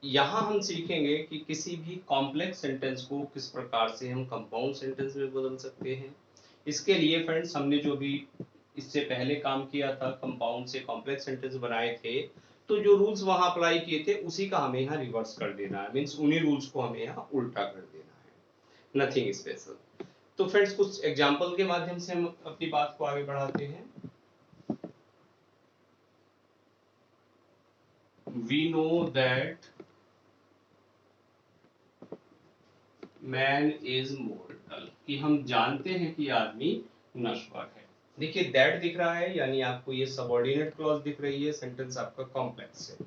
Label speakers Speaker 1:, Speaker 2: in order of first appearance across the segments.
Speaker 1: यहाँ हम सीखेंगे कि किसी भी कॉम्प्लेक्स सेंटेंस को किस प्रकार से हम कंपाउंड सेंटेंस में बदल सकते हैं। इसके लिए फ्रेंड्स हमने जो भी इससे पहले काम किया था, कंपाउंड से कॉम्प्लेक्स सेंटेंस बनाए थे, तो जो रूल्स वहां अप्लाई किए थे उसी का हमें यहाँ रिवर्स कर देना है, मीन्स उन्हीं रूल्स को हमें यहाँ उल्टा कर देना है, नथिंग स्पेशल। तो फ्रेंड्स कुछ एग्जाम्पल के माध्यम से हम अपनी बात को आगे बढ़ाते हैं। We know that man is mortal, कि हम जानते हैं कि आदमी नश्वर है। देखिए दैट दिख रहा है, यानी आपको ये सबऑर्डिनेट क्लॉज दिख रही है, सेंटेंस आपका कॉम्प्लेक्स है।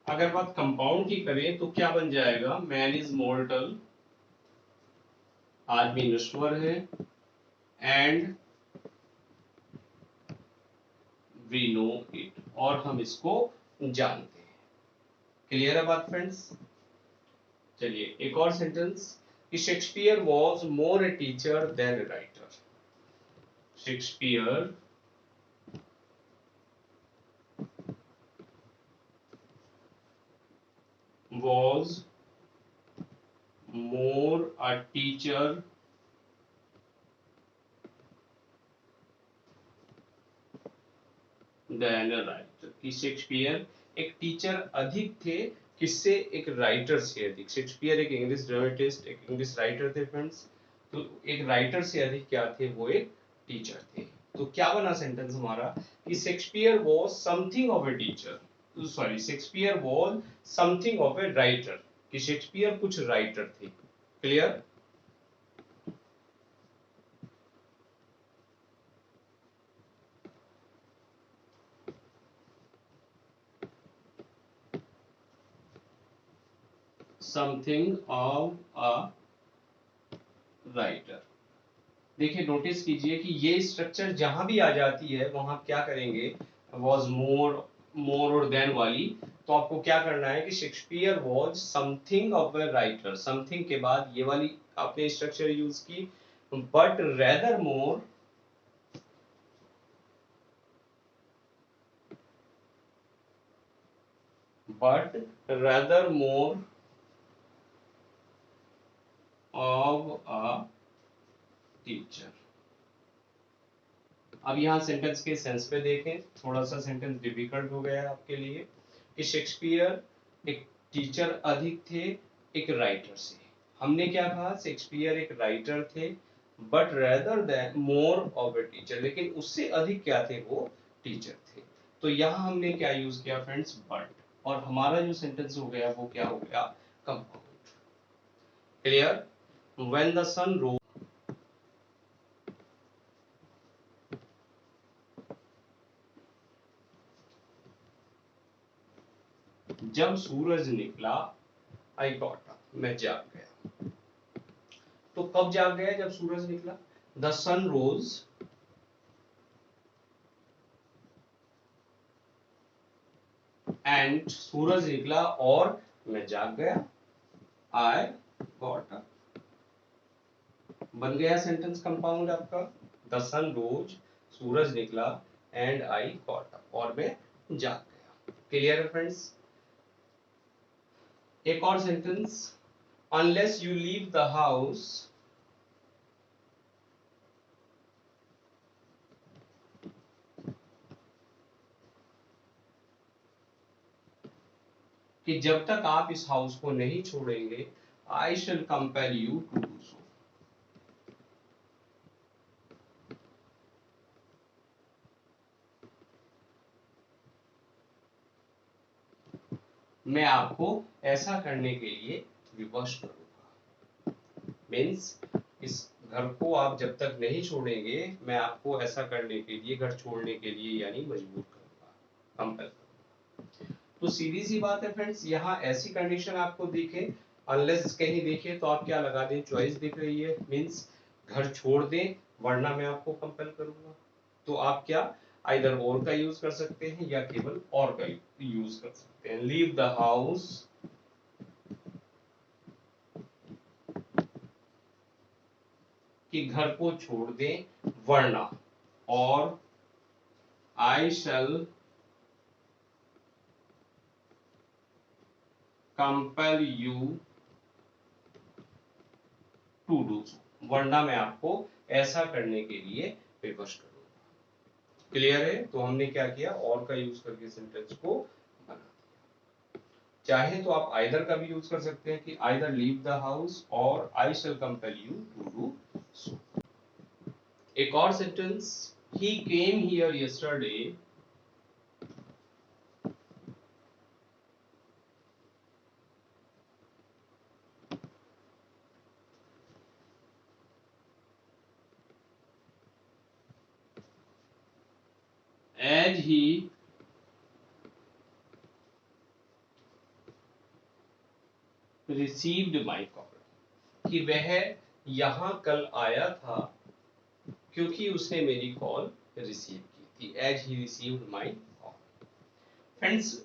Speaker 1: अगर बात कंपाउंड की करें तो क्या बन जाएगा, मैन इज मोर्टल, आदमी नश्वर है, एंड वी नो इट, और हम इसको जानते हैं। क्लियर है बात फ्रेंड्स? चलिए एक और सेंटेंस, कि Shakespeare was more a teacher than a writer. Shakespeare was more a teacher than a writer, कि शेक्सपियर एक टीचर अधिक थे, किससे, एक राइटर से अधिक। शेक्सपियर एक इंग्लिश ड्रामेटिस्ट, एक इंग्लिश राइटर थे फ्रेंड्स, तो एक राइटर से अधिक क्या थे, वो एक टीचर थे। तो क्या बना सेंटेंस हमारा, कि Shakespeare was something of a teacher, sorry Shakespeare was something of a writer, कि शेक्सपियर कुछ राइटर थे। Clear? Something of a writer. देखिए नोटिस कीजिए कि ये स्ट्रक्चर जहां भी आ जाती है वहां क्या करेंगे, वॉज मोर, मोर और देन वाली, तो आपको क्या करना है कि Shakespeare was something of a writer, something के बाद ये वाली आपने स्ट्रक्चर यूज की, but rather more, but rather more of a teacher. अब यहाँ सेंटेंस के सेंस पे देखें, थोड़ा सा सेंटेंस डिफिकल्ट हो गया है आपके लिए, कि शेक्सपियर एक टीचर अधिक थे एक राइटर से। हमने क्या कहा, शेक्सपियर एक राइटर थे, but rather than more of a teacher, लेकिन उससे अधिक क्या थे, वो टीचर थे। तो यहाँ हमने क्या यूज किया फ्रेंड्स, बट, और हमारा जो सेंटेंस हो गया वो क्या हो गया, कंपाउंड। क्लियर? व्हेन द सन रोज, जब सूरज निकला, आई गॉट अप, मैं जाग गया। तो कब जाग गया, जब सूरज निकला। द सन रोज, एंड सूरज निकला और मैं जाग गया, आई गॉट अप। बन गया सेंटेंस कंपाउंड आपका, द सन रोज, सूरज निकला, एंड आई गॉट अप, और मैं जाग गया। क्लियर है फ्रेंड्स? एक और sentence, unless you leave the house, कि जब तक आप इस हाउस को नहीं छोड़ेंगे, I shall compel you to do so. मैं आपको ऐसा करने के लिए विवश करूंगा, मीन्स इस घर को आप जब तक नहीं छोड़ेंगे, मैं आपको ऐसा करने के लिए, घर छोड़ने के लिए यानी मजबूर करूंगा, कंपेल करूंगा। तो सीधी सी बात है फ्रेंड्स, यहाँ ऐसी कंडीशन आपको दिखे, अनलेस कहीं देखे तो आप क्या लगा दें, चॉइस दिख रही है, मीन्स घर छोड़ दें वरना मैं आपको कंपेल करूंगा। तो आप क्या आइदर और का यूज कर सकते हैं या केवल और का यूज कर सकते हैं। लीव द हाउस, कि घर को छोड़ दें वरना, और I shell compel you to do so, वरना मैं आपको ऐसा करने के लिए विवश करूंगा। क्लियर है? तो हमने क्या किया, और का यूज करके सेंटेंस को बना दिया। चाहे तो आप आइदर का भी यूज कर सकते हैं कि आइदर लीव द हाउस और I shall compel you to do so. एक और sentence, he came here yesterday as he received my call, कि वह यहाँ कल आया था क्योंकि उसने मेरी कॉल रिसीव की थी। As he received my call. Friends,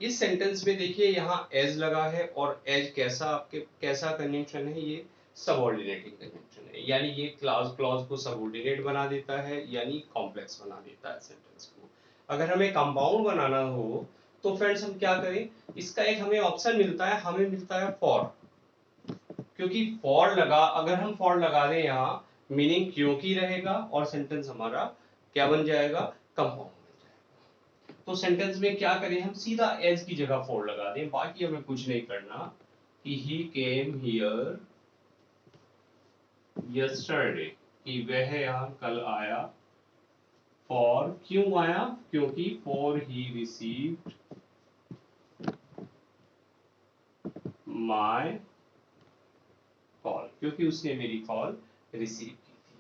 Speaker 1: इस सेंटेंस में देखिए यहाँ एज लगा है, और एज कैसा कंजंक्शन है, ये सबऑर्डिनेटिंग कंजंक्शन है, यानी ये क्लॉज को सबऑर्डिनेट बना देता है, यानी कॉम्प्लेक्स बना देता है सेंटेंस को। अगर हमें कंपाउंड बनाना हो तो फ्रेंड्स हम क्या करें, इसका एक हमें ऑप्शन मिलता है, हमें मिलता है फॉर। क्योंकि फॉर लगा, अगर हम फॉर लगा दें यहाँ, मीनिंग क्योंकि रहेगा और सेंटेंस हमारा क्या बन जाएगा, कंपाउंड बन जाएगा। तो सेंटेंस में क्या करें, हम सीधा एज की जगह फॉर लगा दें, बाकी हमें कुछ नहीं करना, कि ही केम हियर यस्टरडे, कि वह यहाँ कल आया, फॉर क्यों आया, क्योंकि for he received my call, क्योंकि उसने मेरी कॉल रिसीव की थी।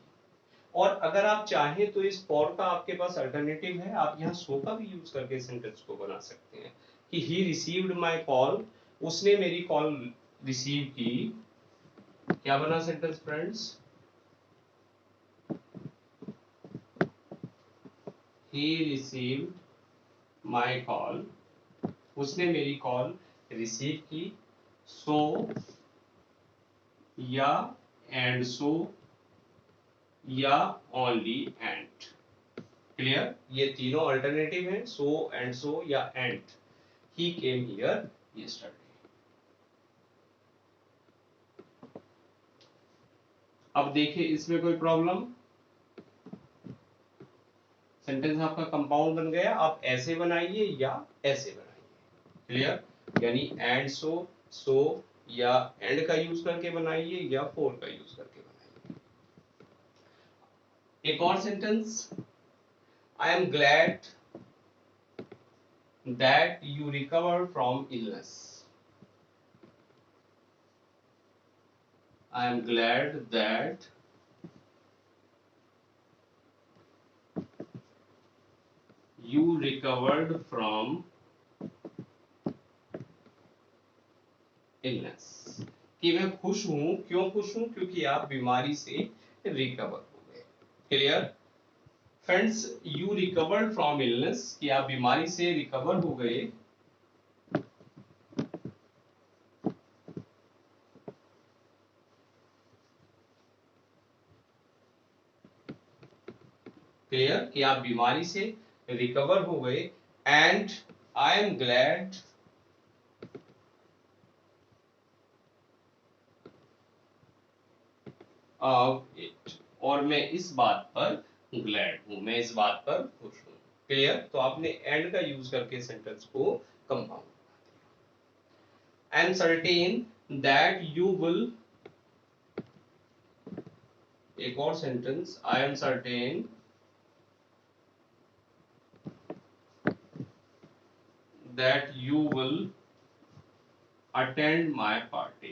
Speaker 1: और अगर आप चाहें तो इस फॉर का आपके पास अल्टरनेटिव है, आप यहाँ सो का भी यूज करके सेंटेंस को बना सकते हैं, कि ही रिसीव्ड माय कॉल, उसने मेरी कॉल रिसीव की। क्या बना sentence friends, he received my call, उसने मेरी कॉल रिसीव की। सो या एंड सो या ओनली एंड। क्लियर? ये तीनों अल्टरनेटिव हैं, सो एंड सो या and. He came here yesterday. अब देखिए इसमें कोई प्रॉब्लम, सेंटेंस आपका कंपाउंड बन गया, आप ऐसे बनाइए या ऐसे बनाइए। क्लियर? यानी एंड सो या एंड का यूज करके बनाइए या फॉर का यूज करके बनाइए। एक और sentence, I am glad that you recover from illness. I am glad that you recovered from illness, कि मैं खुश हूं, क्यों खुश हूं, क्योंकि आप बीमारी से रिकवर हो गए। Clear? Friends, you recovered from illness, कि आप बीमारी से रिकवर हो गए। क्लियर? कि आप बीमारी से रिकवर हो गए। And I am glad of it, और मैं इस बात पर ग्लैड हूं, मैं इस बात पर खुश हूं। क्लियर? तो आपने एंड का यूज करके सेंटेंस को compound. I am certain that you will, एक और sentence, I am certain that you will attend my party,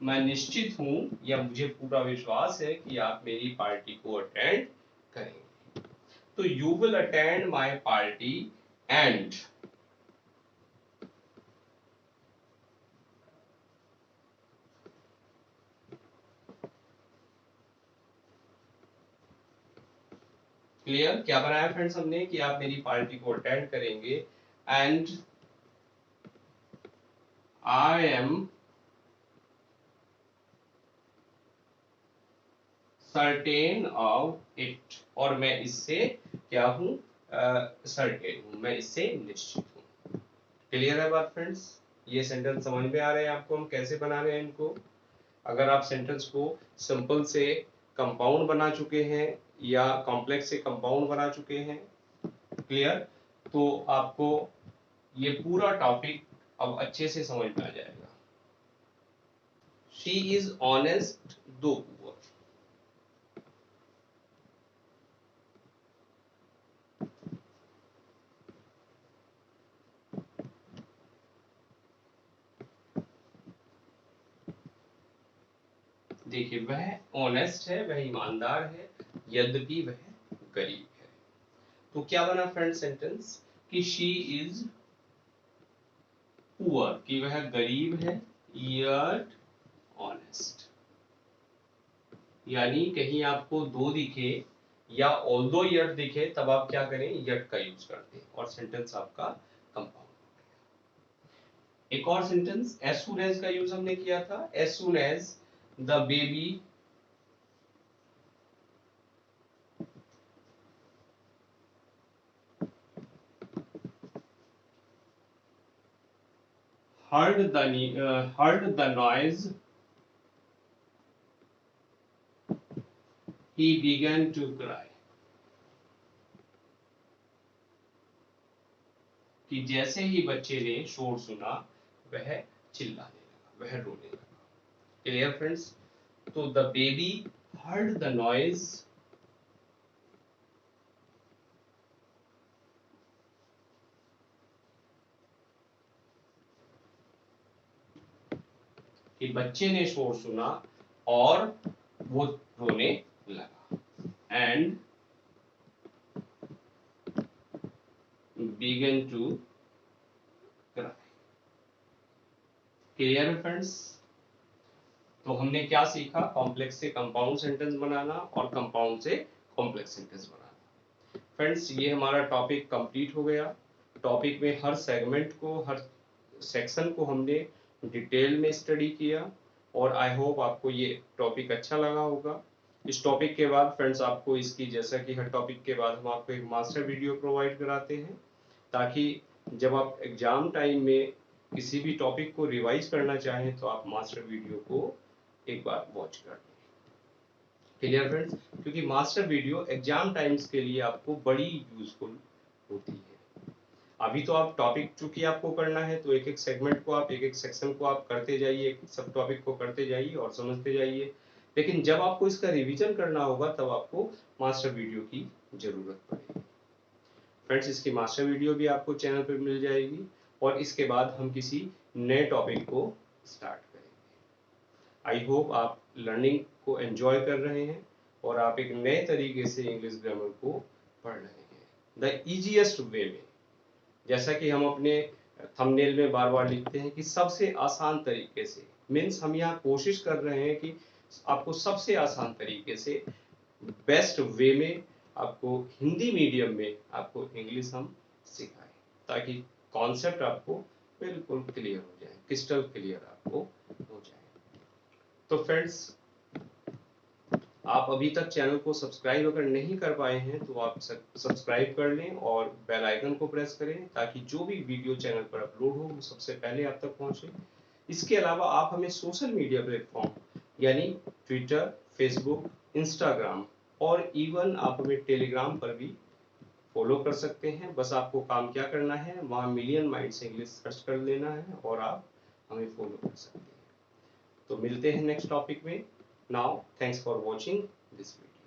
Speaker 1: मैं निश्चित हूं या मुझे पूरा विश्वास है कि आप मेरी पार्टी को अटेंड करेंगे। तो you will attend my party and clear? क्या बनाया फ्रेंड्स हमने, कि आप मेरी पार्टी को अटेंड करेंगे। And I am certain of it, और मैं इससे क्या हूं, सर्टेन हूँ, मैं इससे निश्चित हूँ। क्लियर है बात फ्रेंड्स? ये सेंटेंस समझ में आ रहे हैं आपको हम कैसे बना रहे हैं इनको? अगर आप सेंटेंस को सिंपल से कंपाउंड बना चुके हैं या कॉम्प्लेक्स से कंपाउंड बना चुके हैं, क्लियर, तो आपको ये पूरा टॉपिक अब अच्छे से समझ में आ जाएगा। शी इज ऑनेस्ट दो पुअर। देखिए वह ऑनेस्ट है, वह ईमानदार है, यद्यपि वह गरीब है। तो क्या बना फ्रेंड सेंटेंस कि शी इज पुअर, कि वह गरीब है, यट ऑनेस्ट। यानी कहीं आपको दो दिखे या ऑल्दो यट दिखे तब आप क्या करें, यट का यूज करते हैं और सेंटेंस आपका कंपाउंड। एक और सेंटेंस एज सून एज का यूज हमने किया था। As soon as the baby heard the noise, he began to cry। कि जैसे ही बच्चे ने शोर सुना वह चिल्लाने लगा, वह रोने लगा। Clear friends? तो the baby heard the noise, कि बच्चे ने शोर सुना और वो रोने लगा। And began to cry। Clear है फ्रेंड्स? तो हमने क्या सीखा, कॉम्प्लेक्स से कंपाउंड सेंटेंस बनाना और कंपाउंड से कॉम्प्लेक्स सेंटेंस बनाना। फ्रेंड्स ये हमारा टॉपिक कंप्लीट हो गया। टॉपिक में हर सेगमेंट को, हर सेक्शन को हमने डिटेल में स्टडी किया और आई होप आपको ये टॉपिक अच्छा लगा होगा। इस टॉपिक के बाद फ्रेंड्स आपको इसकी, जैसा कि हर टॉपिक के बाद हम आपको एक मास्टर वीडियो प्रोवाइड कराते हैं ताकि जब आप एग्जाम टाइम में किसी भी टॉपिक को रिवाइज करना चाहें तो आप मास्टर वीडियो को एक बार वॉच कर लें। Clear friends? क्योंकि मास्टर वीडियो एग्जाम टाइम्स के लिए आपको बड़ी यूजफुल होती है। अभी तो आप टॉपिक चूंकि आपको करना है तो एक एक सेगमेंट को आप, एक एक सेक्शन को आप करते जाइए, एक सब टॉपिक को करते जाइए और समझते जाइए। लेकिन जब आपको इसका रिवीजन करना होगा तब आपको मास्टर वीडियो की जरूरत पड़ेगी। फ्रेंड्स इसकी मास्टर वीडियो भी आपको चैनल पर मिल जाएगी और इसके बाद हम किसी नए टॉपिक को स्टार्ट करेंगे। आई होप आप लर्निंग को एंजॉय कर रहे हैं और आप एक नए तरीके से इंग्लिश ग्रामर को पढ़ रहे हैं द इजीएस्ट वे में। जैसा कि हम अपने थंबनेल में बार बार लिखते हैं कि सबसे आसान तरीके से, मीन्स हम यहाँ कोशिश कर रहे हैं कि आपको सबसे आसान तरीके से, बेस्ट वे में आपको हिंदी मीडियम में आपको इंग्लिश हम सिखाएं ताकि कॉन्सेप्ट आपको बिल्कुल क्लियर हो जाए, क्रिस्टल क्लियर आपको हो जाए। तो फ्रेंड्स आप अभी तक चैनल को सब्सक्राइब अगर नहीं कर पाए हैं तो आप सब्सक्राइब कर लें और बेल आइकन को प्रेस करें ताकि जो भी वीडियो चैनल पर अपलोड हो वो सबसे पहले आप तक पहुंचे। इसके अलावा आप हमें सोशल मीडिया प्लेटफॉर्म यानी ट्विटर, फेसबुक, इंस्टाग्राम और इवन आप हमें टेलीग्राम पर भी फॉलो कर सकते हैं। बस आपको काम क्या करना है, वहाँ मिलियन माइंड्स इंग्लिश सर्च कर लेना है और आप हमें फॉलो कर सकते हैं। तो मिलते हैं नेक्स्ट टॉपिक में। Now thanks for watching this video.